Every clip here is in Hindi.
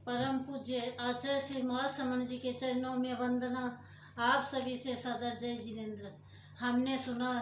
परम पूज्य आचार्य श्री महासमण जी के चरणों में वंदना। आप सभी से सादर जय जिनेन्द्र। हमने सुना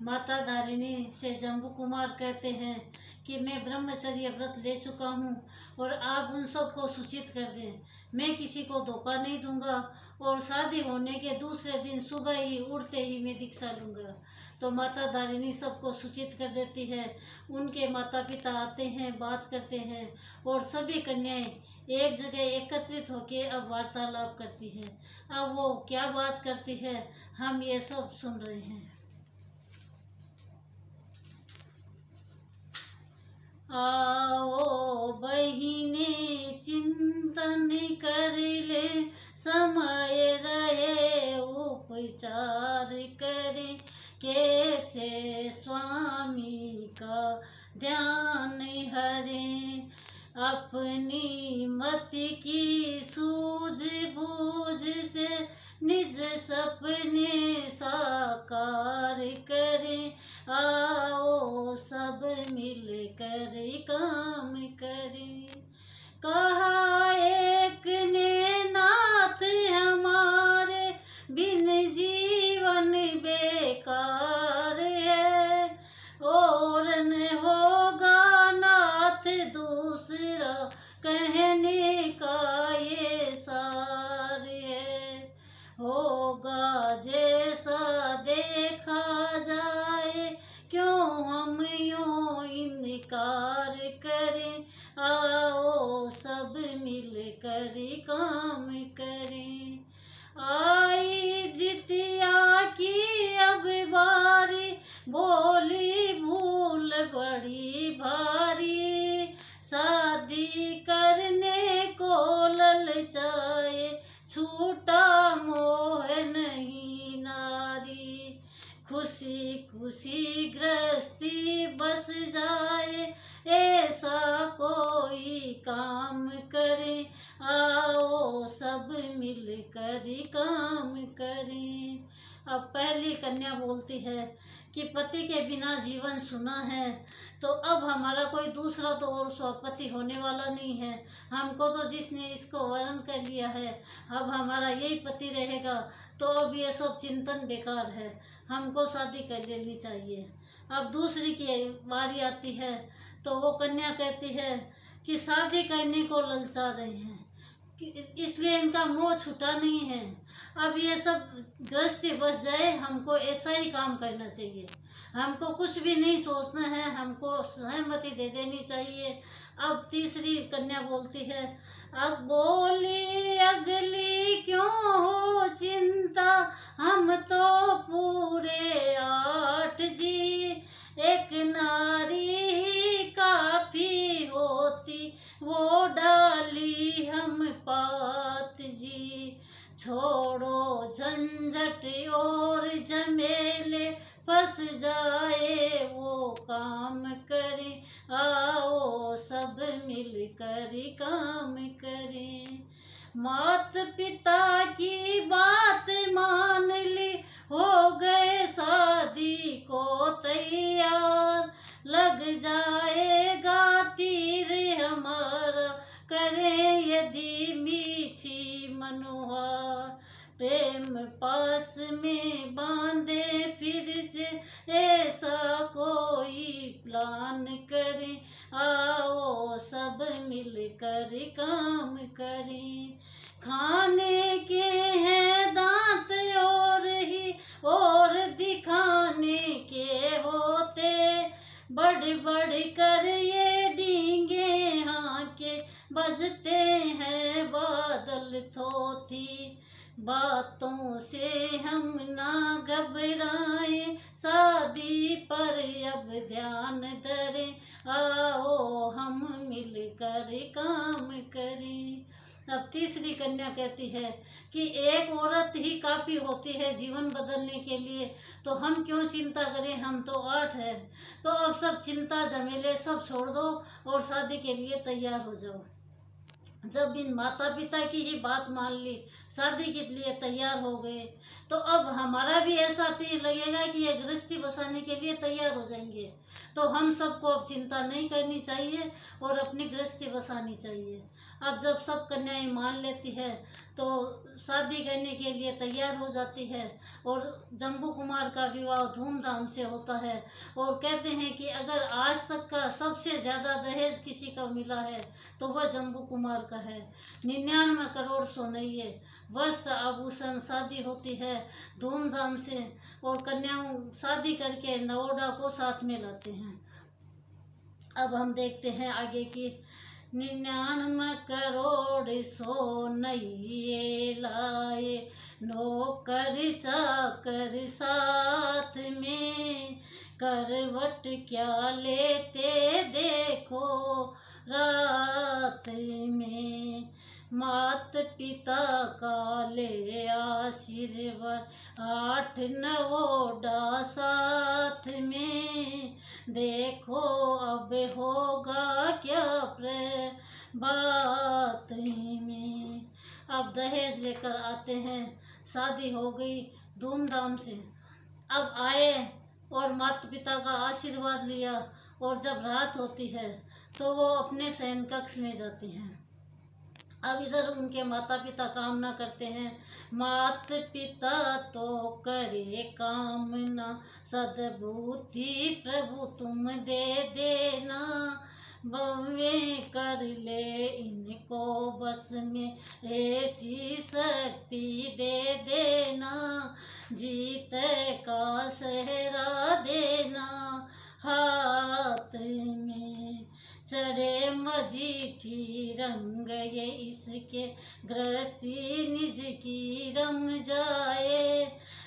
माता धारिणी से जम्बू कुमार कहते हैं कि मैं ब्रह्मचर्य व्रत ले चुका हूँ और आप उन सबको सूचित कर दें, मैं किसी को धोखा नहीं दूंगा और शादी होने के दूसरे दिन सुबह ही उठते ही मैं दीक्षा लूँगा। तो माता धारिणी सबको सूचित कर देती है। उनके माता पिता आते हैं, बात करते हैं और सभी कन्याएं एक जगह एकत्रित होकर अब वार्तालाप करती है। अब वो क्या बात करती है हम ये सब सुन रहे हैं। आओ बहिने चिंतन कर ले, समय रहे उपचार करें, कैसे स्वामी का ध्यान हरें। अपनी मति की सूझबूझ से निज सपने साकार करें। आओ सब मिल कर काम करें। कहा एक ने नाथ हमारे, बिन जीवन बेकार है, और न होगा नाथ दूसरा, कहने का ये सार है। होगा जैसा देखा जाए, क्यों हम यूं इनकार करें। आओ सब मिल कर काम करें। आई द्वितीया की अब बारी, बोली भूल बड़ी भारी, शादी करने को ललचाए, छूटा मोह नहीं नारी। खुशी खुशी गृहस्थी बस जाए, ऐसा कोई काम करे। आओ सब मिल कर काम करें। अब पहली कन्या बोलती है कि पति के बिना जीवन सुना है, तो अब हमारा कोई दूसरा तो और स्वापति होने वाला नहीं है। हमको तो जिसने इसको वरण कर लिया है, अब हमारा यही पति रहेगा, तो अब ये सब चिंतन बेकार है, हमको शादी कर लेनी चाहिए। अब दूसरी की बारी आती है, तो वो कन्या कहती है कि शादी करने को ललचा रहे हैं, इसलिए इनका मोह छूटा नहीं है। अब ये सब गृहस्थी बस जाए, हमको ऐसा ही काम करना चाहिए, हमको कुछ भी नहीं सोचना है, हमको सहमति दे देनी चाहिए। अब तीसरी कन्या बोलती है, अब बोली अगली क्यों हो चिंता, हम तो पूरे 8 जी, एक नारी ही काफी होती, वो डाली हम 5 जी। छोड़ो झंझट और झमेले, फंस जाए वो काम करें। आओ सब मिल कर काम करें। मात पिता की बात मान ली, हो गए शादी को तैयार, लग जाएगा तीर हमारा, करें यदि मीठी मनोहार। प्रेम पास में बांधे फिर से, ऐसा कोई प्लान करें। आओ सब मिल कर काम करें। खाने के हैं दांत और दिखाने के होते, बढ़ बढ़ कर ये डींगे हाके, बजते हैं बादल थोथी। बातों से हम ना घबराएं, शादी पर अब ध्यान धरें। आओ हम मिल कर काम करें। अब तीसरी कन्या कहती है कि एक औरत ही काफ़ी होती है जीवन बदलने के लिए, तो हम क्यों चिंता करें, हम तो 8 है। तो अब सब चिंता झमेले सब छोड़ दो और शादी के लिए तैयार हो जाओ। जब इन माता पिता की ही बात मान ली, शादी के लिए तैयार हो गए, तो अब हमारा भी ऐसा तीर लगेगा कि ये गृहस्थी बसाने के लिए तैयार हो जाएंगे। तो हम सबको अब चिंता नहीं करनी चाहिए और अपनी गृहस्थी बसानी चाहिए। अब जब सब कन्याएं मान लेती है तो शादी करने के लिए तैयार हो जाती है और जम्बू कुमार का विवाह धूमधाम से होता है। और कहते हैं कि अगर आज तक का सबसे ज़्यादा दहेज किसी का मिला है तो वह जम्बू कुमार का है। 99 करोड़ सोनइये, वस्त्र आभूषण, शादी होती है धूमधाम से और कन्याओं शादी करके नवोड़ा को साथ में लाते हैं। अब हम देखते हैं आगे की। 99 करोड़ सोनइये लाए, नौकर चाकर साथ में, करवट क्या लेते देखो रात में। मात पिता का ले आशीर्वाद, 8 नवोड़ा साथ में, देखो अब होगा क्या प्रभात में। अब दहेज लेकर आते हैं, शादी हो गई धूमधाम से। अब आए और माता पिता का आशीर्वाद लिया और जब रात होती है तो वो अपने शयन कक्ष में जाते हैं। अब इधर उनके माता पिता कामना करते हैं, मात पिता तो करे कामना, सद्बुद्धि प्रभु तुम दे देना, भव्य कर ले इनको बस में, ऐसी शक्ति दे देना, जीत का सहरा देना हाथ में। चढ़े मजीठी रंग ये इसके, गृहस्थी निज की रम जाए,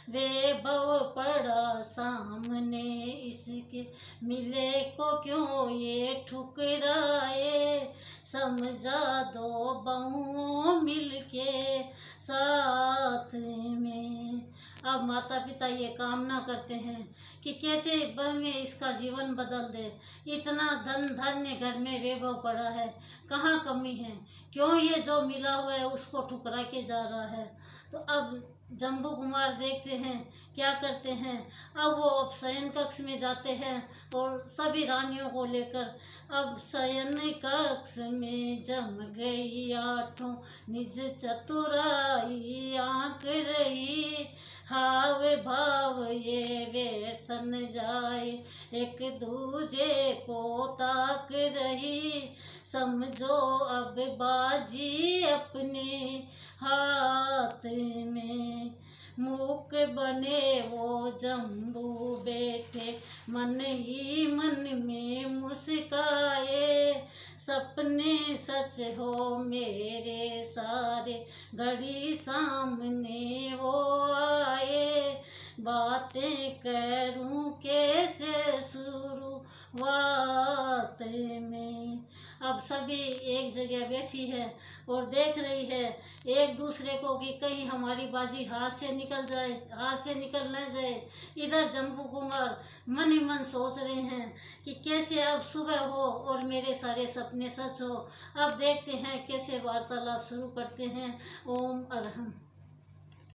वैभव पड़ा सामने इसके, मिले को क्यों ये ठुकराए, समझा दो बहुओं मिलके साथ में। अब माता पिता ये कामना करते हैं कि कैसे में इसका जीवन बदल दे। इतना धन धान्य घर में वैभव पड़ा है, कहाँ कमी है, क्यों ये जो मिला हुआ है उसको ठुकरा के जा रहा है। तो अब जम्बू कुमार देखते हैं क्या करते हैं। अब वो अब शयन कक्ष में जाते हैं और सभी रानियों को लेकर। अब शयन कक्ष में जम गई 8 निज चतुराई, आंक रही हाव भाव ये व्यर्थ न जाए, एक दूजे को ताक रही, समझो अब बाजी अपने हाथ में। मूक बने वो जम्बू बैठे, मन ही मन में मुस्काए, सपने सच हो मेरे सारे, घड़ी सामने वो आए, बातें करूं कैसे शुरुआत में। अब सभी एक जगह बैठी है और देख रही है एक दूसरे को कि कहीं हमारी बाजी हाथ से निकल जाए, हाथ से निकल न जाए। इधर जम्बू कुमार मन ही मन सोच रहे हैं कि कैसे अब सुबह हो और मेरे सारे सपने सच हो। अब देखते हैं कैसे वार्तालाप शुरू करते हैं। ओम अरहम।